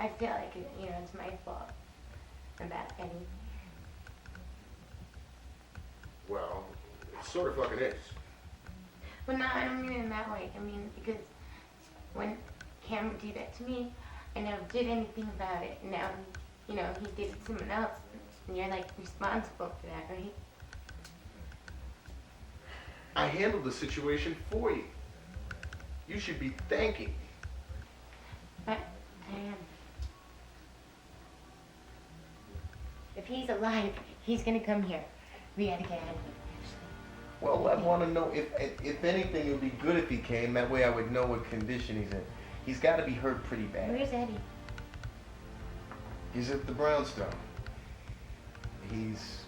I feel like it's my fault about anything. Well, it sort of fucking is. Well, no, I don't mean it in that way. I mean, because when Cam would do that to me, I never did anything about it. Now, he did it to someone else, and you're, like, responsible for that, right? I handled the situation for you. You should be thanking me. But I am. If he's alive, he's gonna come here. We gotta get out of here. Well, I want to know if anything, it would be good if he came. That way I would know what condition he's in. He's got to be hurt pretty bad. Where's Eddie? He's at the brownstone. He's,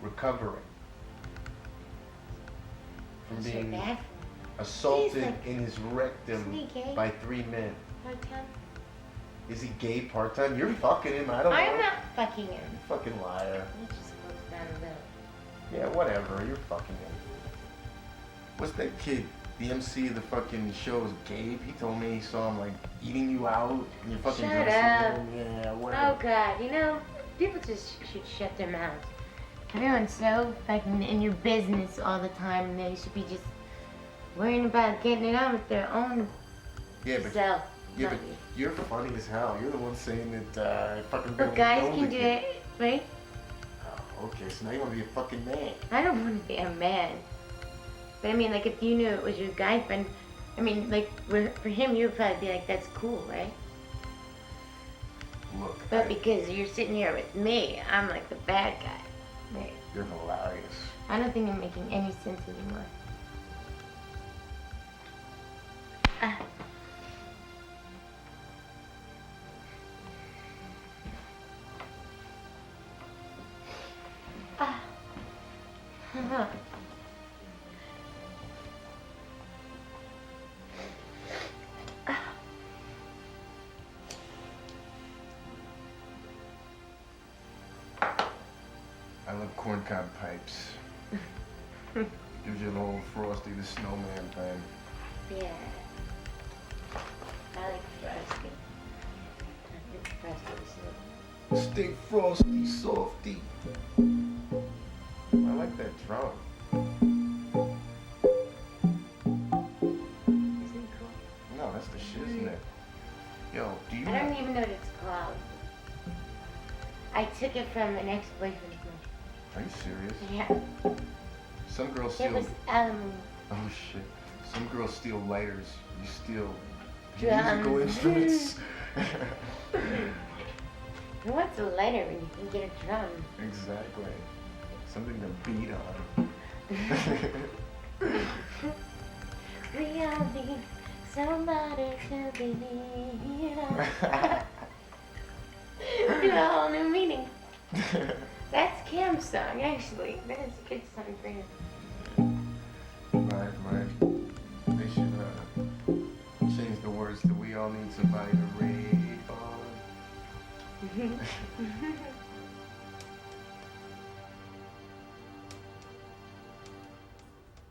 recovering from being assaulted in his rectum by 3 men. Part-time? Is he gay part-time? You're fucking him. I don't know. I'm not fucking him. You fucking liar. He just looks down a little. Yeah, whatever. You're fucking him. What's that kid? The MC of the fucking show is Gabe. He told me he saw him, like, eating you out in your fucking dressing room. Yeah, whatever. Oh, God. People just should shut their mouths. Everyone's so fucking in your business all the time, and they should be just worrying about getting it on with their own self. Yeah, but you're funny as hell. You're the one saying that fucking... But guys can do it, right? Oh, okay, so now you want to be a fucking man. I don't want to be a man. But I mean, like, if you knew it was your guy friend, I mean, like, for him, you would probably be like, that's cool, right? Look, but because you're sitting here with me, I'm like the bad guy. Right? You're hilarious. I don't think I'm making any sense anymore. I love corncob pipes. Gives you a little Frosty the Snowman thing. Yeah. I like Frosty. I think Frosty is Stay frosty, softy. I like that drum. Isn't it cool? No, that's the shit, isn't it? Yo, do you... I don't even know what it's called. I took it from an ex-boyfriend of mine. Are you serious? Yeah. Some girls steal... It was aluminum. Oh, shit. Some girls steal lighters. You steal drums. Musical instruments. What's a lighter when you can get a drum? Exactly. Something to beat on. We all need somebody to believe on. Do a whole new meaning. That's Cam's song, actually. That is a good song for him. Right. They should change the words to "We all need somebody to rave on."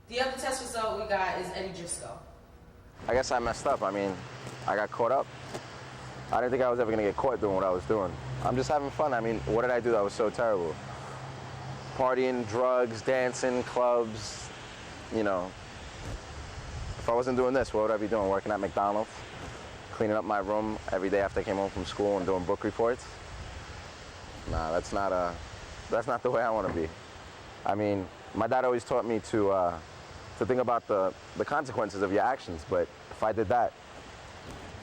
The other test result we got is Eddie Driscoll. I guess I messed up. I mean, I got caught up. I didn't think I was ever gonna get caught doing what I was doing. I'm just having fun. I mean, what did I do that was so terrible? Partying, drugs, dancing, clubs, If I wasn't doing this, what would I be doing? Working at McDonald's, cleaning up my room every day after I came home from school and doing book reports? Nah, that's not the way I want to be. I mean, my dad always taught me to think about the consequences of your actions, but if I did that,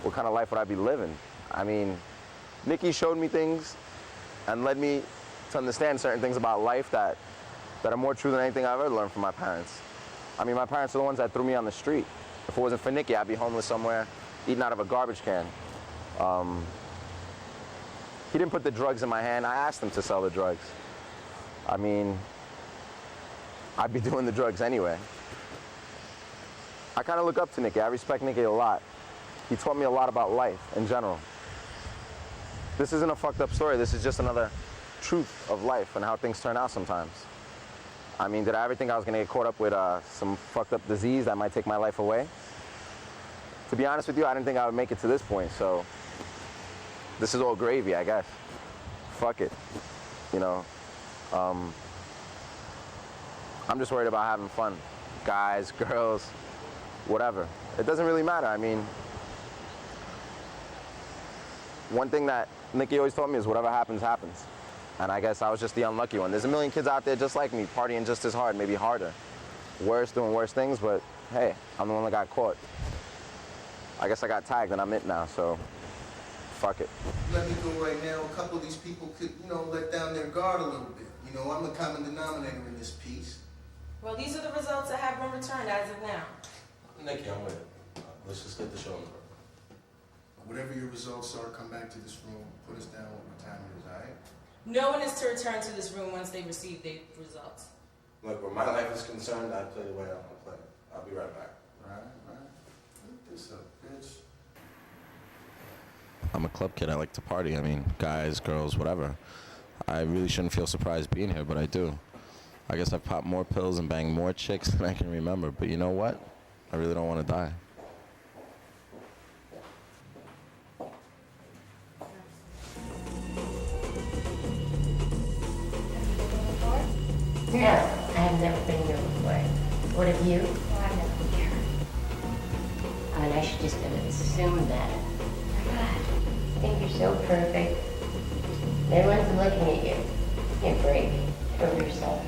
what kind of life would I be living? I mean, Nicky showed me things and led me to understand certain things about life that are more true than anything I've ever learned from my parents. I mean, my parents are the ones that threw me on the street. If it wasn't for Nicky, I'd be homeless somewhere, eating out of a garbage can. He didn't put the drugs in my hand. I asked him to sell the drugs. I mean, I'd be doing the drugs anyway. I kind of look up to Nicky. I respect Nicky a lot. He taught me a lot about life in general. This isn't a fucked up story. This is just another truth of life and how things turn out sometimes. I mean, did I ever think I was gonna get caught up with some fucked up disease that might take my life away? To be honest with you, I didn't think I would make it to this point, so this is all gravy, I guess. Fuck it, you know. I'm just worried about having fun. Guys, girls, whatever. It doesn't really matter. I mean, one thing that Nicky always told me is whatever happens, happens. And I guess I was just the unlucky one. There's a million kids out there just like me, partying just as hard, maybe harder. Worse, doing worse things, but hey, I'm the one that got caught. I guess I got tagged and I'm it now, so fuck it. Let me go right now. A couple of these people could, let down their guard a little bit. I'm the common denominator in this piece. Well, these are the results that have been returned as of now. Nicky, I'm with it. Let's just get the show on the road. Whatever your results are, come back to this room, put us down what time it is, all right? No one is to return to this room once they receive their results. Look, where my life is concerned, I play the way I want to play. I'll be right back. Right. Look this up, bitch. I'm a club kid. I like to party. I mean, guys, girls, whatever. I really shouldn't feel surprised being here, but I do. I guess I've popped more pills and banged more chicks than I can remember. But you know what? I really don't want to die. No, I have never been here before. What have you? Well, I've never been here. I mean, I should just have assumed that. Oh my God. I think you're so perfect. Everyone's looking at you. Give me a break. Get over yourself.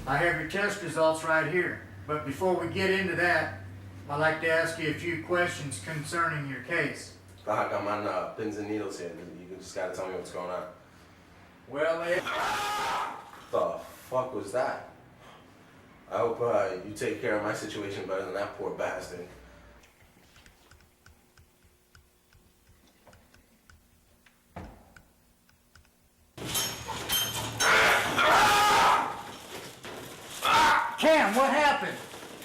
I have your test results right here. But before we get into that, I'd like to ask you a few questions concerning your case. I got my pins and needles here. You just gotta tell me what's going on. Well, The fuck was that? I hope you take care of my situation better than that poor bastard. Cam, what happened?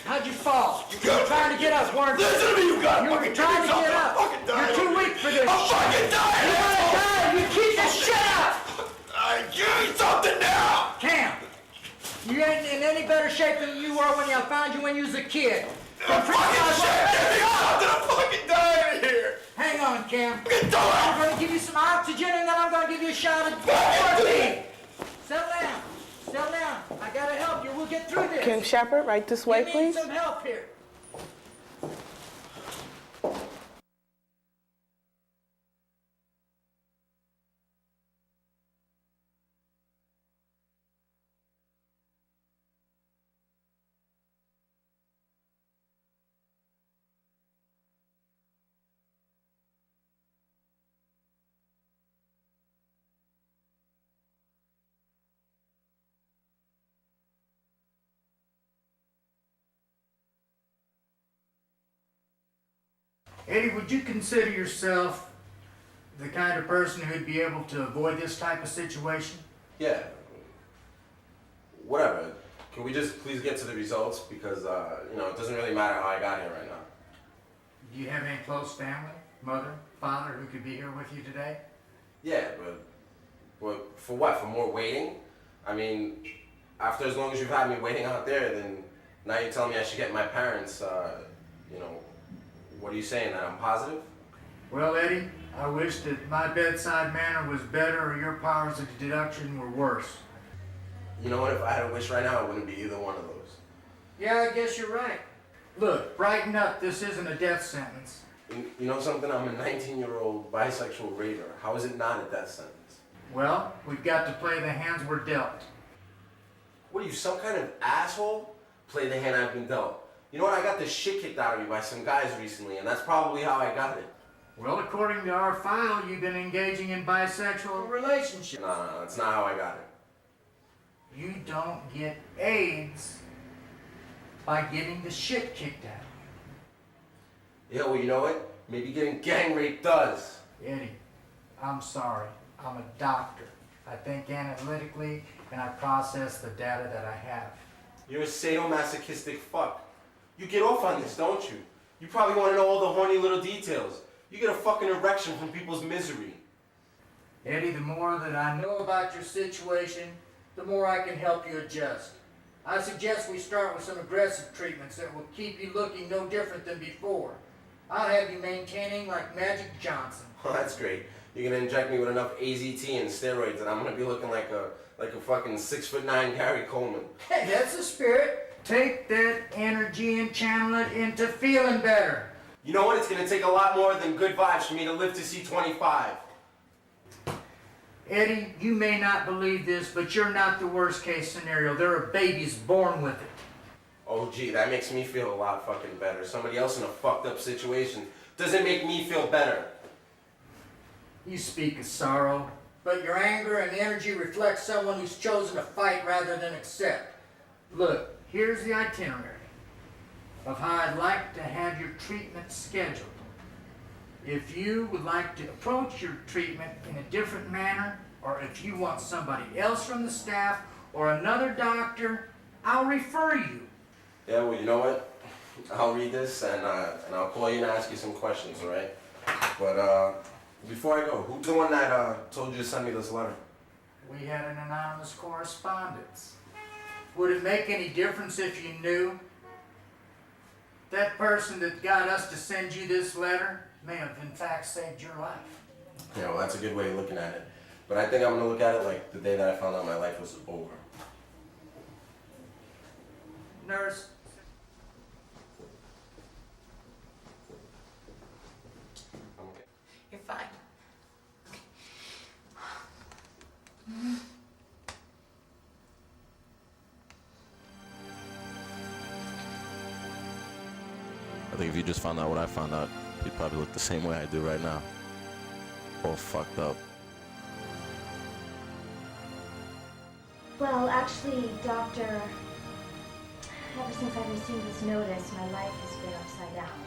How'd you fall? You were trying to get up, weren't you? Listen to me, you gotta You were fucking trying to do something. get up. I'm fucking dying. You're too weak for this. I'm fucking dying. You wanna die? You keep this shit up! I give something now. Cam, you ain't in any better shape than you were when I found you when you was a kid. I'm fucking shit. Give me something. I'm fucking dying in here. Hang on, Cam. Fucking die. I'm gonna give you some oxygen and then I'm gonna give you a shot of morphine. Settle down. Settle down. I gotta help you. We'll get through this. Kim Shepard, right this way, Give me please. some help here. Eddie, would you consider yourself the kind of person who'd be able to avoid this type of situation? Yeah. Whatever. Can we just please get to the results? Because, it doesn't really matter how I got here right now. Do you have any close family, mother, father, who could be here with you today? Yeah, but for what? For more waiting? I mean, after as long as you've had me waiting out there, then now you're telling me I should get my parents, what are you saying, that I'm positive? Well, Eddie, I wish that my bedside manner was better or your powers of deduction were worse. You know what, if I had a wish right now, it wouldn't be either one of those. Yeah, I guess you're right. Look, brighten up, this isn't a death sentence. You know something? I'm a 19-year-old bisexual raver. How is it not a death sentence? Well, we've got to play the hands we're dealt. What are you, some kind of asshole? Play the hand I've been dealt. You know what, I got this shit kicked out of me by some guys recently, and that's probably how I got it. Well, according to our file, you've been engaging in bisexual relationships. No, that's not how I got it. You don't get AIDS by getting the shit kicked out of you. Yeah, well, you know what? Maybe getting gang raped does. Eddie, I'm sorry. I'm a doctor. I think analytically, and I process the data that I have. You're a sadomasochistic fuck. You get off on this, don't you? You probably want to know all the horny little details. You get a fucking erection from people's misery. Eddie, the more that I know about your situation, the more I can help you adjust. I suggest we start with some aggressive treatments that will keep you looking no different than before. I'll have you maintaining like Magic Johnson. Well, that's great. You're gonna inject me with enough AZT and steroids and I'm gonna be looking like a fucking 6'9" Gary Coleman. Hey, that's the spirit. Take that energy and channel it into feeling better. You know what? It's gonna take a lot more than good vibes for me to live to see 25. Eddie, you may not believe this, but you're not the worst case scenario. There are babies born with it. Oh, gee, that makes me feel a lot fucking better. Somebody else in a fucked up situation doesn't make me feel better. You speak of sorrow, but your anger and energy reflect someone who's chosen to fight rather than accept. Look, here's the itinerary of how I'd like to have your treatment scheduled. If you would like to approach your treatment in a different manner, or if you want somebody else from the staff or another doctor, I'll refer you. Yeah, well, you know what? I'll read this and I'll call you and ask you some questions, all right? But before I go, who's the one that told you to send me this letter? We had an anonymous correspondence. Would it make any difference if you knew? That person that got us to send you this letter may have in fact saved your life. Yeah, well, that's a good way of looking at it. But I think I'm gonna look at it like the day that I found out my life was over. Nurse. I'm okay. You're fine. I think if you just found out what I found out, you'd probably look the same way I do right now. All fucked up. Well, actually, Doctor, ever since I received this notice, my life has been upside down.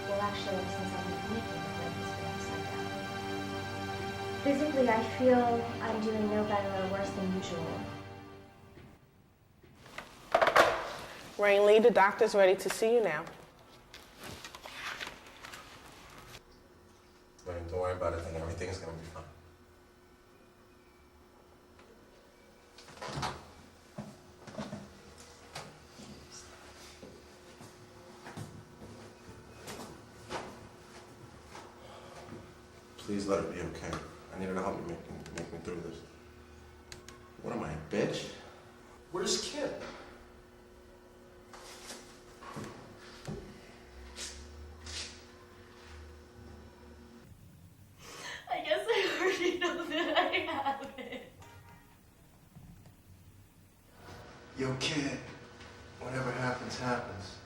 Well, actually, ever since I've met Nicky, my life has been upside down. Physically, I feel I'm doing no better or worse than usual. Rain Lee, the doctor's ready to see you now. Don't worry about it, then everything's gonna be fine. Please let it be okay. I need her to help me make me through this. What am I, a bitch? Where's Kip? I guess I already know that I have it. Yo, kid, whatever happens, happens.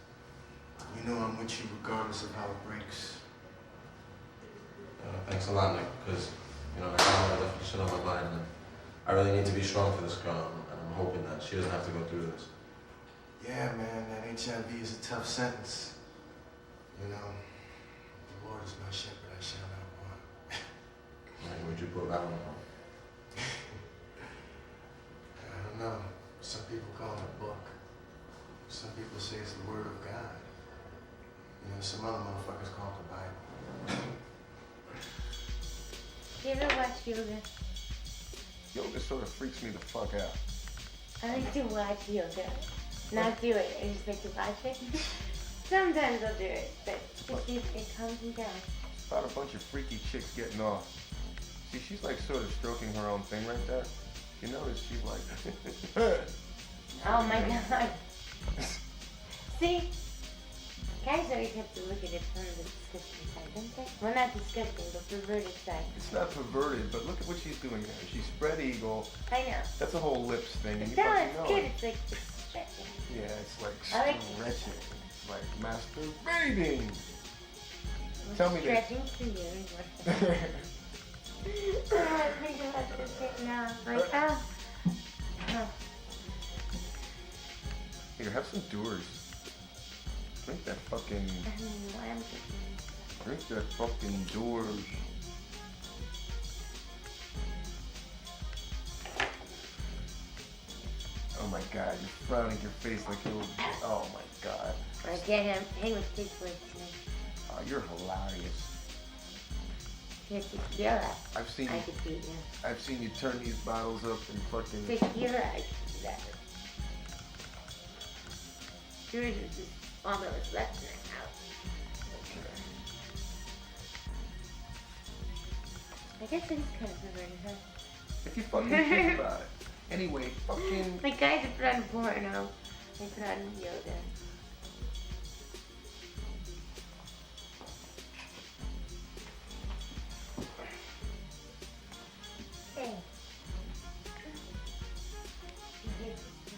You know I'm with you regardless of how it breaks. Thanks a lot, Nick, because, you know, I kind of left the shit on my mind, and I really need to be strong for this girl, and I'm hoping that she doesn't have to go through this. Yeah, man, that HIV is a tough sentence. You know, the Lord is my shepherd, I shall not want. Like, would you put that one on? I don't know. Some people call it a book. Some people say it's the word of God. You know, some other motherfuckers call it the Bible. Do you ever watch yoga? Yoga sort of freaks me the fuck out. I like to watch yoga. Not do it. I just like to watch it. Sometimes I'll do it, but it calms me down. About a bunch of freaky chicks getting off. See, she's like sort of stroking her own thing right there. You notice she's like... Oh my god. See? Guys always have to look at it from the disgusting side, don't they? Well, not disgusting, but perverted side. It's not perverted, but look at what she's doing there. She's spread eagle. I know. That's a whole lips thing. And you No, fucking it's know good. it. It's like stretching. Yeah, it's like I like stretching. It's like masturbating. I'm Tell me this. stretching for you. I think I have to sit now. Like, oh. Here, have some Doers. Drink that fucking... Drink that fucking Doers. Oh my god, you're frowning your face like you're... Oh my god. I can't hang with kids like me. Oh, you're hilarious. Tequila. I've seen I you... could beat you. I've seen you turn these bottles up and fucking... Tequila, I could do that. Yours is just almost left in the house. guess it is kind of perverted, huh? If you fucking think about it. Anyway, fucking. Like guys that put on porno, they put on Yoda.